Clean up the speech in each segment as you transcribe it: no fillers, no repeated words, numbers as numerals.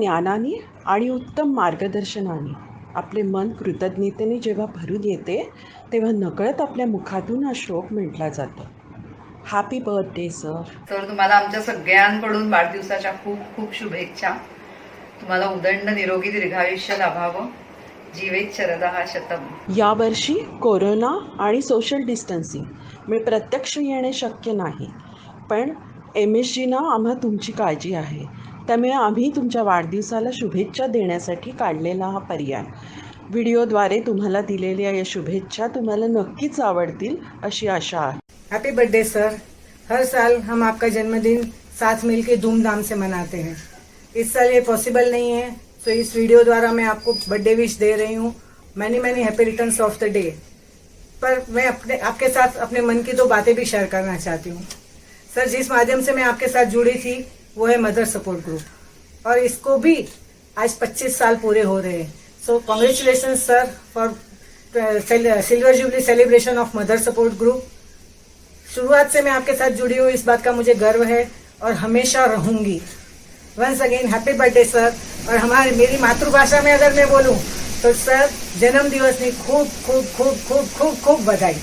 ज्ञानाने आणि उत्तम मार्गदर्शनाने आपले मन कृतज्ञतेने जेव्हा भरून येते तेव्हा नकळत आपल्या मुखातून हा श्लोक म्हटला जातो. Happy birthday sir. सर, तुम्हाला आमच्या सगळ्यांकडून वाढदिवसाच्या खूप खूप शुभेच्छा. तुम्हाला उदंड निरोगी दीर्घायुष्य लाभावं. जीवेत शरदः शतम. यावर्षी कोरोना आणि सोशल डिस्टन्सिंग प्रत्यक्ष येणे शक्य नाही, पण MSGना आम्हा तुमची काळजी आहे. त्यामुळे आम्ही तुमच्या वाढदिवसाला शुभेच्छा देण्यासाठी काढलेला हा पर्याय. व्हिडिओद्वारे तुम्हाला दिलेल्या या शुभेच्छा तुम्हाला नक्कीच आवडतील अशी आशा आहे. Happy birthday sir. हर साल हम आपका जन्मदिन साथ मिलकर धूमधाम से मनाते हैं। इस साल ये पॉसिबल नहीं है, तो इस वीडियो द्वारा मैं आपको बर्थडे विश दे रही हूँ। Many many happy returns of the day. पर मैं आपके साथ अपने मन की दो बातें भी शेयर करना चाहती हूँ। सर, जिस माध्यम से मैं आपके साथ जुड़ी थी वो है मदर सपोर्ट ग्रुप, और इसको भी आज 25 साल पूरे हो रहे हैं। So congratulation sir for silver jubilee celebration of mother support group. शुरुआत से मैं आपके साथ जुड़ी हूँ, इस बात का मुझे गर्व है और हमेशा रहूंगी। वंस अगेन हैप्पी बर्थडे सर। और मेरी मातृभाषा में अगर मैं बोलूं तो सर, जन्म दिवस की खूब खूब खूब खूब खूब खूब बधाई।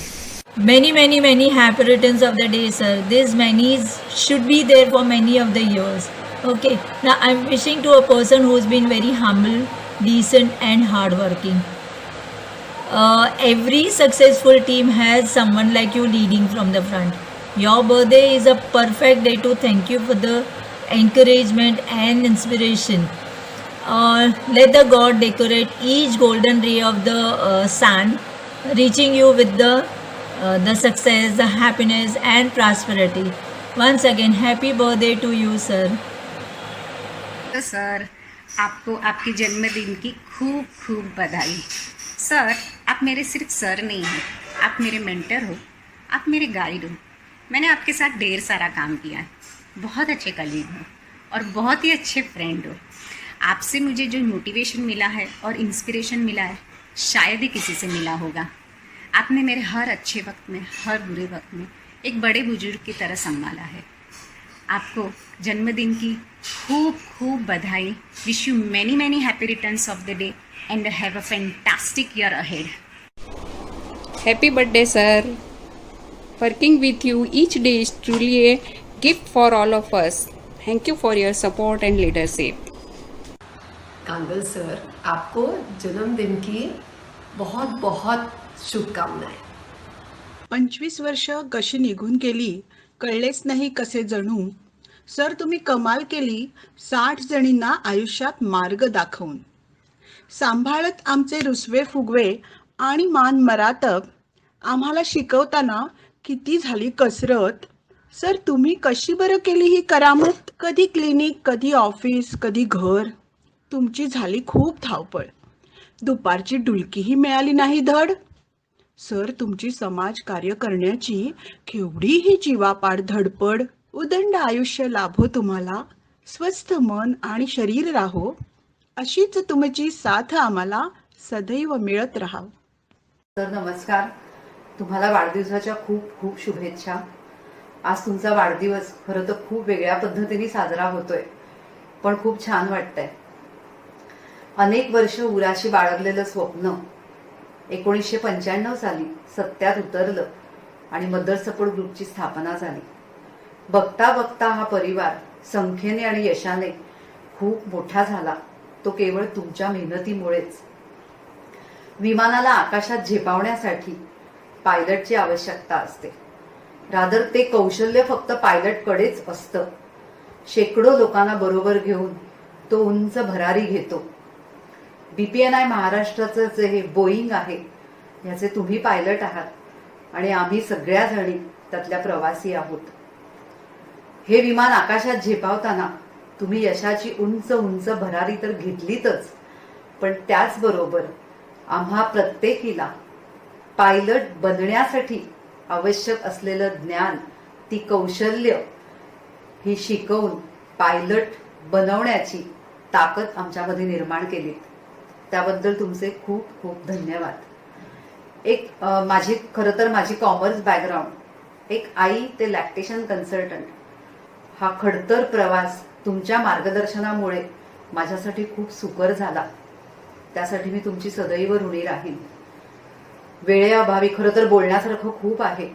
Many happy returns of the day, sir. These manys should be there for many of the years. Okay, now I'm wishing to a person who's been very humble, decent and hardworking. Every successful team has someone like you leading from the front. Your birthday is a perfect day to thank you for the encouragement and inspiration. Let the God decorate each golden ray of the sun, reaching you with the success, the happiness and prosperity. Once again, happy birthday to you, sir. तो sir, आपको आपके जन्मदिन की खूब खूब बधाई। Sir, आप मेरे सिर्फ सर नहीं हैं, आप मेरे मेंटर हो, आप मेरे गाइड हो। मैंने आपके साथ ढेर सारा काम किया है, बहुत अच्छे कलीग हो और बहुत ही अच्छे फ्रेंड हो। आपसे मुझे जो मोटिवेशन मिला है और इंस्पिरेशन मिला है, शायद ही किसी से मिला होगा। आपने मेरे हर अच्छे वक्त में, हर बुरे वक्त में एक बड़े बुजुर्ग की तरह संभाला है। आपको जन्मदिन की खूब खूब बधाई। विश यू मैनी many happy returns of the day and have a fantastic year ahead. Happy birthday, sir. Working with you each day is truly a gift for all of us. Thank you for your support and leadership. Kangal sir, आपको जन्मदिन की बहुत बहुत शुभकामनाएं। 25 वर्ष कशी निघून गेली कळलेच नाही कसे जणू. सर, तुम्ही कमाल केली 60 जणींना आयुष्यात मार्ग दाखवून. सांभाळत आमचे रुसवे फुगवे आणि मान मरातब आम्हाला शिकवताना किती झाली कसरत. सर, तुम्ही कशी बरं केली ही करामत. कधी क्लिनिक, कधी ऑफिस, कधी घर. तुमची झाली खूप धावपळ, दुपारची डुलकीही मिळाली नाही धड. सर, तुमची समाज कार्य करण्याची केवढी ही जीवापाड धडपड. उदंड आयुष्य लाभो तुम्हाला, स्वस्थ मन आणि शरीर राहो. अशीच तुमची साथ आम्हाला सदैव मिळत राहाव. सर नमस्कार, तुम्हाला वाढदिवसाच्या खूप खूप शुभेच्छा. आज तुमचा वाढदिवस खरं तर खूप वेगळ्या पद्धतीने साजरा होतोय, पण खूप छान वाटतंय. अनेक वर्ष उराशी बाळगलेलं स्वप्न 1995 साली सत्यात उतरलं आणि मदर सपोर्ट ग्रुपची स्थापना झाली. बघता बघता हा परिवार संख्येने आणि यशाने खूप मोठा झाला, तो केवळ तुमच्या मेहनतीमुळेच. विमानाला आकाशात झेपावण्यासाठी पायलटची आवश्यकता असते. रादर ते कौशल्य फक्त पायलटकडेच असतं. शेकडो लोकांना बरोबर घेऊन तो उंच भरारी घेतो. BPNI महाराष्ट्राचं जे हे बोईंग आहे, याचे तुम्ही पायलट आहात आणि आम्ही सगळ्या जणी त्यातल्या प्रवासी आहोत. हे विमान आकाशात झेपावताना तुम्ही यशाची उंच उंच भरारी तर घेतलीतच, पण त्याचबरोबर आम्हा प्रत्येकीला पायलट बनण्यासाठी आवश्यक असलेलं ज्ञान, ती कौशल्य ही शिकवून पायलट बनवण्याची ताकद आमच्यामध्ये निर्माण केली. त्याबद्दल तुमचे खूप खूप धन्यवाद. खरं तर माझी कॉमर्स बॅकग्राऊंड, एक आई ते लॅक्टेशन कन्सल्टंट, हा खडतर प्रवास तुमच्या मार्गदर्शनामुळे माझ्यासाठी खूप सुकर झाला. त्यासाठी मी तुमची सदैव ऋणी राहीन. वेळेअभावी, खरं तर बोलण्यासारखं खूप आहे,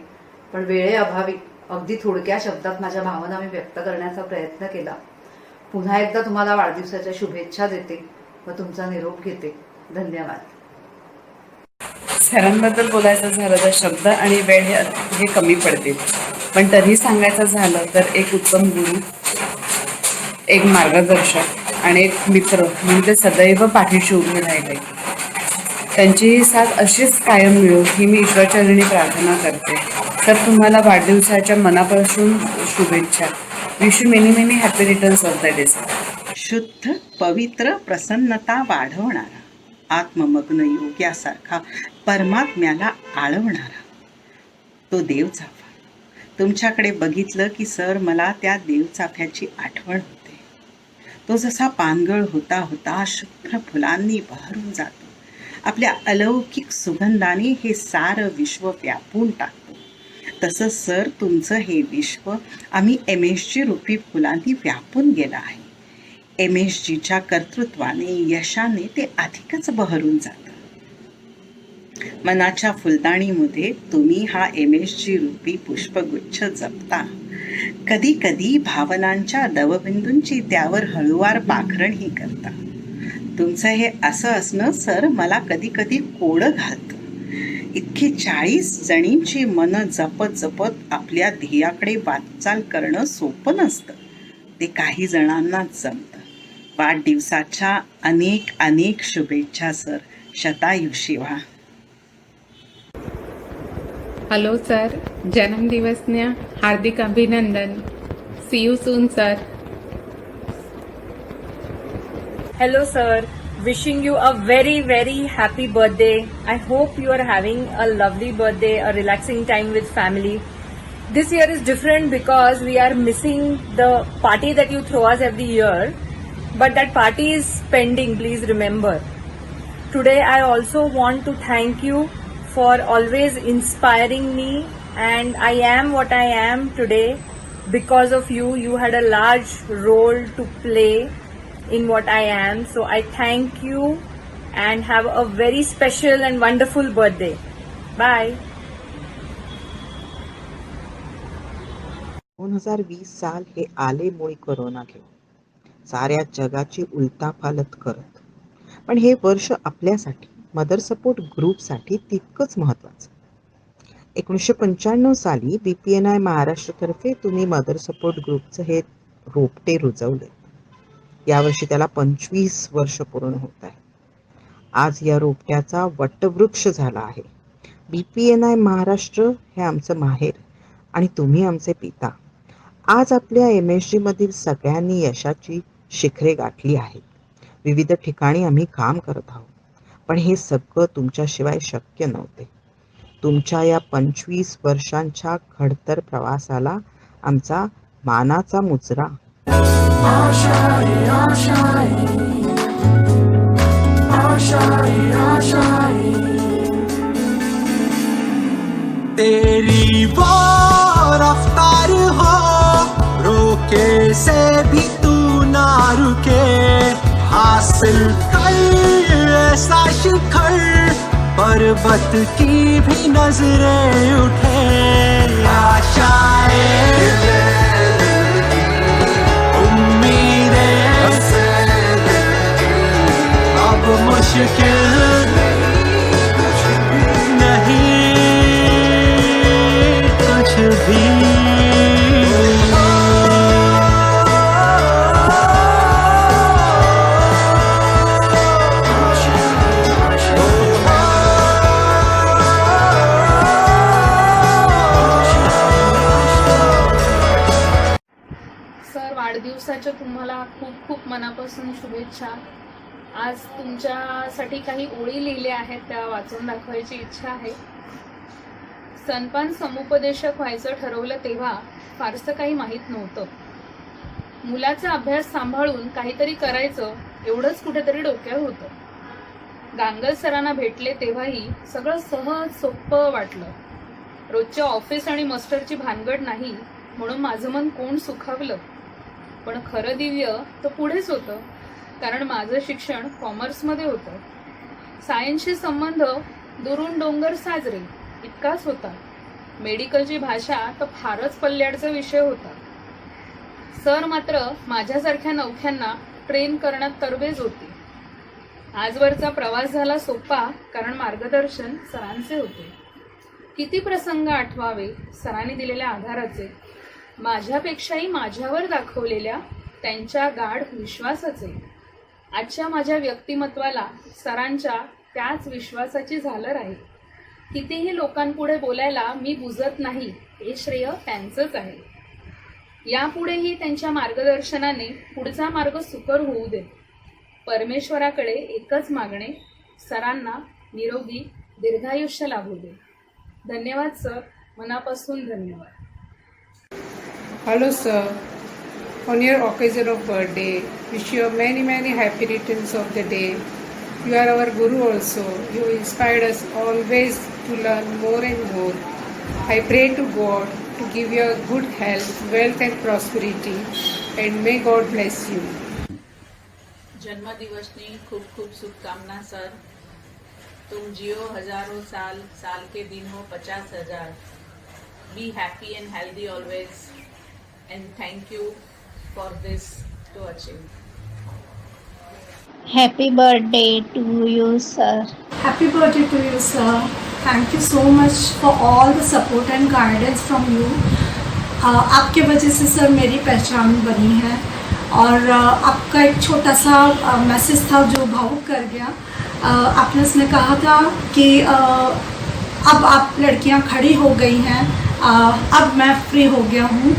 पण वेळेअभावी अगदी थोडक्या शब्दात माझ्या भावना मी व्यक्त करण्याचा प्रयत्न केला. पुन्हा एकदा तुम्हाला वाढदिवसाच्या शुभेच्छा देते व तुमचा निरोप घेते. धन्यवाद. सरांबद्दल बोलायचं झालं तर शब्द आणि वेळ हे कमी पडतील, पण तरी सांगायचं झालं तर एक उत्तम गुरु, एक मार्गदर्शक आणि एक मित्र म्हणजे सदैव पाठीशी उभे राहिले. त्यांची ही साथ अशीच कायम मिळो ही मी ईश्वरचरणी प्रार्थना करते. तर तुम्हाला वाढदिवसाच्या मनापासून शुभेच्छा. Wish you many many happy returns of the day. शुद्ध पवित्र प्रसन्नता वाढवणारा, आत्ममग्न योग यासारखा परमात्म्याला आळवणारा तो देवचाफा. तुमच्याकडे बघितलं की सर मला त्या देवचाफ्याची आठवण होते. तो जसा पानगळ होता होता शुभ्र फुलांनी बहरून जातो. आपल्या अलौकिक सुगंधाने हे सारं विश्व व्यापून टाकतो. तसं सर तुमचं हे विश्व आम्ही MSG रूपी फुलांनी व्यापून गेलं आहे. MSGच्या कर्तृत्वाने, यशाने ते अधिकच बहरून जातं. मनाच्या फुलदाणीमध्ये तुम्ही हा MSG रूपी पुष्पगुच्छ जपता. कधी कधी भावनांच्या दवबिंदूंची त्यावर हळूवार पाखरणही करता. तुमचं हे असं असणं सर मला कधी कधी कोडं घालतं. इतकी 40 जणींची मनं जपत जपत आपल्या ध्येयाकडे वाटचाल करणं सोपं नसतं. ते काही जणांनाच जमतं. वाढदिवसाच्या अनेक अनेक शुभेच्छा सर. शतायुषी व्हा. हॅलो सर, जन्मदिवसने हार्दिक अभिनंदन. See you soon sir. Hello sir, wishing you a very very happy birthday. I hope you are having a lovely birthday, a relaxing time with family. This year is different because we are missing the party that you throw us every year, but that party is pending, please remember. Today I also want to thank you for always inspiring me, and I am what I am today because of you. You had a large role to play in what I am. So I thank you and have a very special and wonderful birthday. Bye. 2020 साल हे आले मुळी corona घेऊन, साऱ्या जगाची उलथापालथ करत. पण हे वर्ष आपल्यासाठी, मदर सपोर्ट ग्रुपसाठी तितकंच महत्त्वाचं. 1995 साली BPNI महाराष्ट्रतर्फे तुम्ही मदर सपोर्ट ग्रुपचं हे रोपटे रुजवले. यावर्षी त्याला 25 वर्ष पूर्ण होत आहे. आज या रोपट्याचा वटवृक्ष झाला आहे. BPNI महाराष्ट्र हे आमचं माहेर आणि तुम्ही आमचे पिता. आज आपल्या MSG मधील सगळ्यांनी यशाची शिखरे गाठली आहेत. विविध ठिकाणी आम्ही काम करत आहोत, पण हे सगळं तुमच्याशिवाय शक्य नव्हते. तुमच्या या 25 वर्षांच्या खडतर प्रवासाला आमचा मानाचा मुजरा. तेरी वो रफ्तार हो, रोके से भी तू ना रुके, हासिल कर ऐसा शिखर, पर्वत की भी नजरें उठे. आशाएं अब मुश्किल नहीं कुछ भी. सर, वाढदिवसाच्या तुम्हाला खूप खूप मनापासून शुभेच्छा. आज तुमच्यासाठी काही ओळी लिहिल्या आहेत, त्या वाचून दाखवायची इच्छा आहे. स्तनपान समुपदेशक व्हायचं ठरवलं तेव्हा फारसं काही माहीत नव्हतं. मुलाचा अभ्यास सांभाळून काहीतरी करायचं एवढंच कुठेतरी डोक्यात होतं. गांगल सरांना भेटले तेव्हाही सगळं सहज सोपं वाटलं. रोजच्या ऑफिस आणि मास्टरची भानगड नाही म्हणून माझं मन कोण सुखावलं. पण खरं दिव्य तर पुढेच होतं. कारण माझं शिक्षण कॉमर्समध्ये होतं. सायन्सशी संबंध दुरून डोंगर साजरे इतकाच होता. मेडिकलची भाषा तर फारच पल्ल्याडचा विषय होता. सर मात्र माझ्यासारख्या नवख्यांना ट्रेन करण्यात तरबेज होते. आजवरचा प्रवास झाला सोपा कारण मार्गदर्शन सरांचे होते. किती प्रसंग आठवावे सरांनी दिलेल्या आधाराचे, माझ्यापेक्षाही माझ्यावर दाखवलेल्या त्यांच्या गाढ विश्वासाचे. आजच्या माझ्या व्यक्तिमत्वाला सरांच्या त्याच विश्वासाची झालर आहे. कितीही लोकांपुढे बोलायला मी बुजत नाही हे श्रेय त्यांचंच आहे. यापुढेही त्यांच्या मार्गदर्शनाने पुढचा मार्ग सुकर होऊ दे. परमेश्वराकडे एकच मागणे, सरांना निरोगी दीर्घायुष्य लाभू दे. धन्यवाद सर, मनापासून धन्यवाद. Hello sir, on your occasion of birthday, wish you many happy returns of the day. You are our Guru also. You inspired us always to learn more and more. I pray to God to give you good health, wealth and prosperity, and may God bless you. जन्मदिवसनी खूब खूब शुभकामना sir. तुम जियो हजारों साल, साल के दिन हो 50,000. Be happy and healthy always, and thank you for this to achieve. Happy birthday to you, sir. Happy birthday to you, sir. Thank you so much for all the support and guidance from you. आपके वजह से sir मेरी पहचान बनी है और आपका एक छोटा सा मैसेज था जो भावुक कर गया. आपने उसमें कहा था कि अब आप लड़कियां खड़ी हो गई हैं, अब मैं फ्री हो गया हूँ.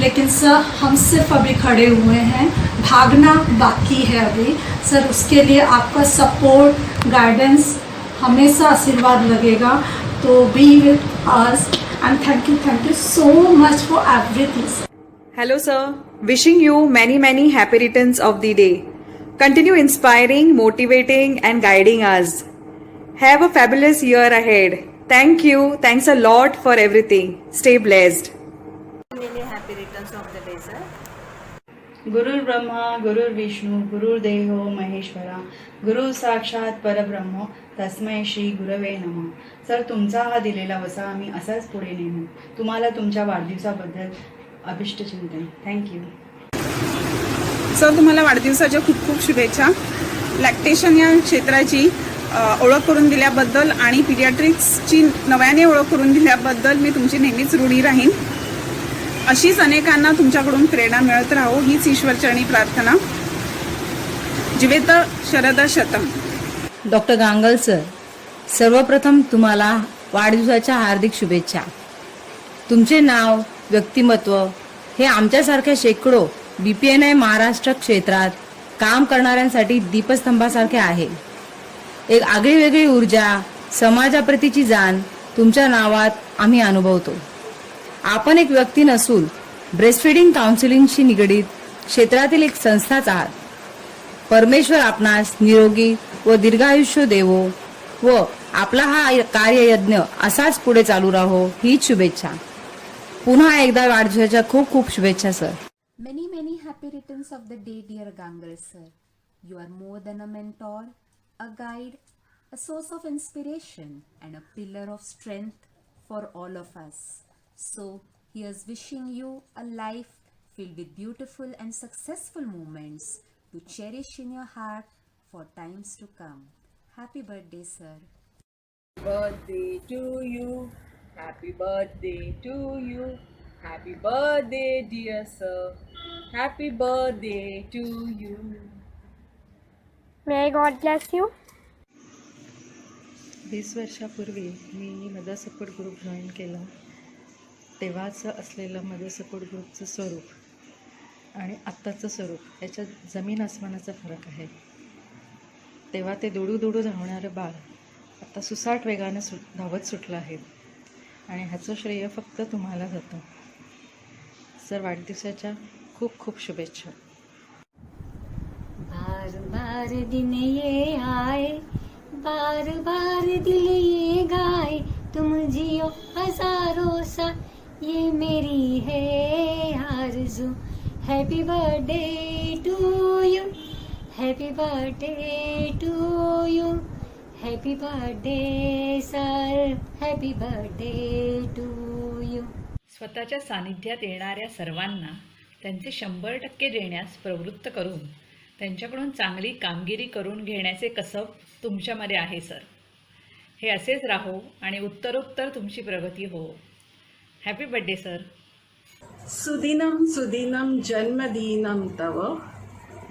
लेकिन सर हम सिर्फ अभी खड़े हुए हैं, भागना बाकी है अभी. सर उसके लिए आपका सपोर्ट गाइडेंस हमेशा आशीर्वाद लगेगा. तो be with us and thank you so much for everything. Hello sir, wishing you many happy returns of the day. Continue inspiring, motivating and guiding us. Have a fabulous year ahead. Thank you. Thanks a lot for everything. Stay blessed. Many happy returns of the day, sir. गुरुर् ब्रह्मा गुरुर् विष्णू गुरुर्देवो महेश्वरा गुरु साक्षात परब्रह्म तस्मै श्री गुरवे नमः. Sir तुमचा हा दिलेला वसा आम्ही असाच पुढे नेमू. तुम्हाला तुमच्या वाढदिवसाबद्दल अभिष्ट चिंतन. Thank you sir. तुम्हाला वाढदिवसाच्या खूप खूप शुभेच्छा. लॅक्टेशन या क्षेत्राची ओळख करून दिल्याबद्दल आणि पिडियाट्रिक्सची नव्याने ओळख करून दिल्याबद्दल मी तुमची नेहमीच ऋणी राहीन. अशीच अनेकांना तुमच्याकडून प्रेरणा मिळत राहो हीच ईश्वरचरणी प्रार्थना. जीवेत शरद शतम. डॉक्टर गांगल सर, सर्वप्रथम तुम्हाला वाढदिवसाच्या हार्दिक शुभेच्छा. तुमचे नाव, व्यक्तिमत्व हे आमच्यासारख्या शेकडो BPNI महाराष्ट्र क्षेत्रात काम करणाऱ्यांसाठी दीपस्तंभासारखे आहे. एक आगळीवेगळी ऊर्जा, समाजाप्रतीची जाण तुमच्या नावात आम्ही अनुभवतो. आपण एक व्यक्ती नसून ब्रेस्टफीडिंग काउन्सिलिंगशी निगडीत क्षेत्रातील एक संस्थाच आहात. परमेश्वर आपणास निरोगी व दीर्घायुष्य देवो व आपला हा कार्ययज्ञ असाच पुढे चालू राहो हीच शुभेच्छा. पुन्हा एकदा वाढदिवसाच्या खूप खूप शुभेच्छा sir. Many happy returns of the day, dear Gangal sir. You are more than a mentor, a guide, a source of inspiration and a pillar of strength for all of us. So, here's wishing you a life filled with beautiful and successful moments to cherish in your heart for times to come. Happy birthday, sir. Birthday to you. Happy birthday to you. Happy birthday, dear sir. Happy birthday to you. May God bless you. 20 वर्षापूर्वी me mother support group join केला. तेव्हाचं असलेलं mother support ग्रुपचं स्वरूप आणि आत्ताचं स्वरूप याच्यात जमीन आसमानाचा फरक आहे. तेव्हा ते दुडू धावणारं बाळ आता सुसाट वेगानं धावत सुटलं आहे आणि ह्याचं श्रेय फक्त तुम्हाला जातं. सर वाढदिवसाच्या खूप खूप शुभेच्छा. बार बार दिन ये आए, बार बार दिल ये गाए, तुम जियो हजारों सा ये मेरी है आरज़ू. Happy birthday to you, Happy birthday to you. Happy birthday, sir. Happy birthday to you. स्वतःच्या सानिध्यात येणाऱ्या सर्वांना त्यांचे 100% देण्यास प्रवृत्त करून त्यांच्याकडून चांगली कामगिरी करून घेण्याचे कसब तुमच्यामध्ये आहे सर. हे असेच राहो आणि उत्तरोत्तर तुमची प्रगती हो. Happy birthday sir. सुदिनं सुदिनं जन्मदिनं तव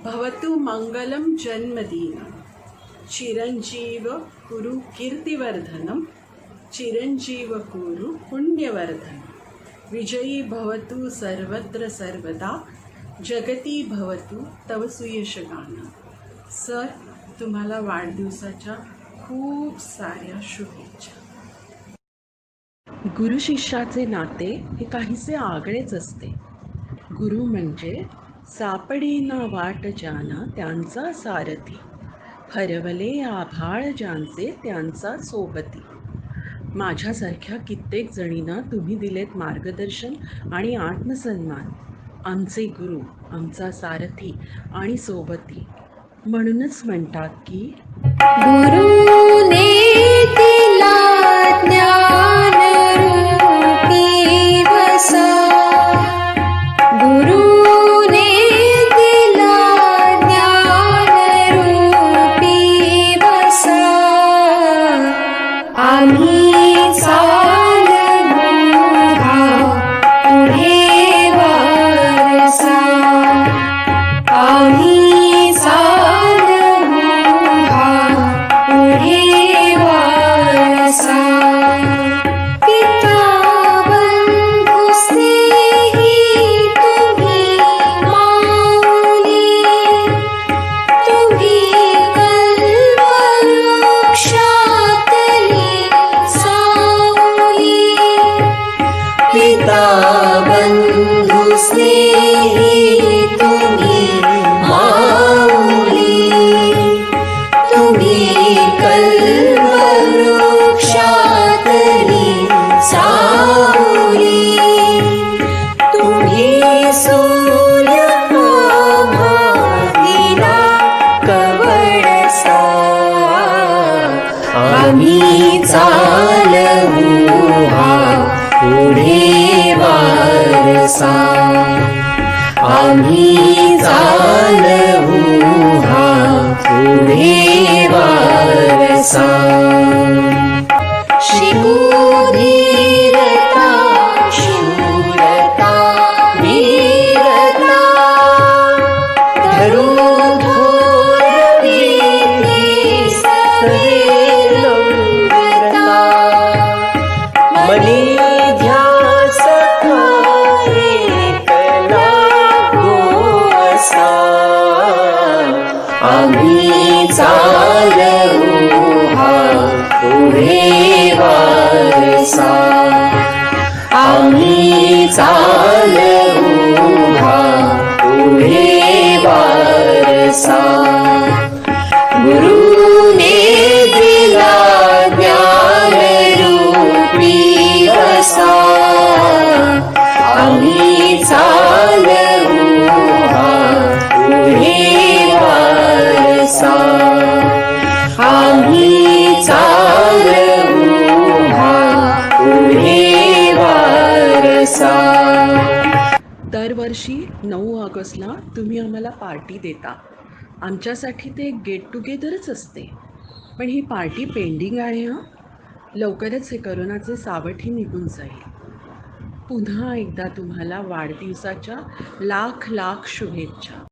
भवतु मंगलम जन्मदिनं. चिरंजीव कुरु कीर्तिवर्धनं. चिरंजीव कुरु पुण्यवर्धनं. विजयी भवतु सर्वत्र सर्वदा. जगती भवतु तव सुयशगानं. सर, तुम्हाला वाढदिवसाच्या खूप साऱ्या शुभेच्छा. गुरु शिष्याचे नाते हे काहीसे आगळेच असते. गुरु म्हणजे सापडेना वाट ज्यांना त्यांचा सारथी. हरवले आभाळ ज्यांचे त्यांचा सोबती. माझ्यासारख्या कित्येक जणींना तुम्ही दिलेत मार्गदर्शन आणि आत्मसन्मान. आमचे गुरु, आमचा सारथी आणि सोबती. म्हणूनच म्हणतात की गुरुने दिला ज्ञान रूपी वसा. गुरुने दिला ज्ञान रूपी वसा. आम्ही चालू हा पुढे वारसा. आम्ही चालू हा पुढे वारसा. पिता बंधू स्नेही तुम्ही माऊली. तुम्ही कल्पवृक्षातली सावली. पिता बंधू स्नेही तुम्ही माऊली. तुम्ही कल्पवृक्षातली सावली. तुम्ही सूर्य दिला कवळसा. आम्ही चालवू हा पुढे वारसा. आम्ही चालवू हा पुढे वारसा. शिकू धीरता शूरता वीरता. धरू थोर वीर सवे नम्रता. मनी ध्यास कला गोसा. आम्ही चालवू हा पुढे वारसा. आम्ही चालवू हा पुढे वारसा. गुरुने दिला ज्ञान रूपी वसा. आम्ही चालवू हा पुढे वारसा. आम्ही चालवू हा पुढे वारसा. दरवर्षी 9 ऑगस्टला तुम्ही आम्हाला पार्टी देता. आमच्यासाठी ते गेट टुगेदरच असते. पण ही पार्टी पेंडिंग आहे हां. लवकरच हे करोनाचे सावटही निघून जाईल. पुन्हा एकदा तुम्हाला वाढदिवसाच्या लाख लाख शुभेच्छा.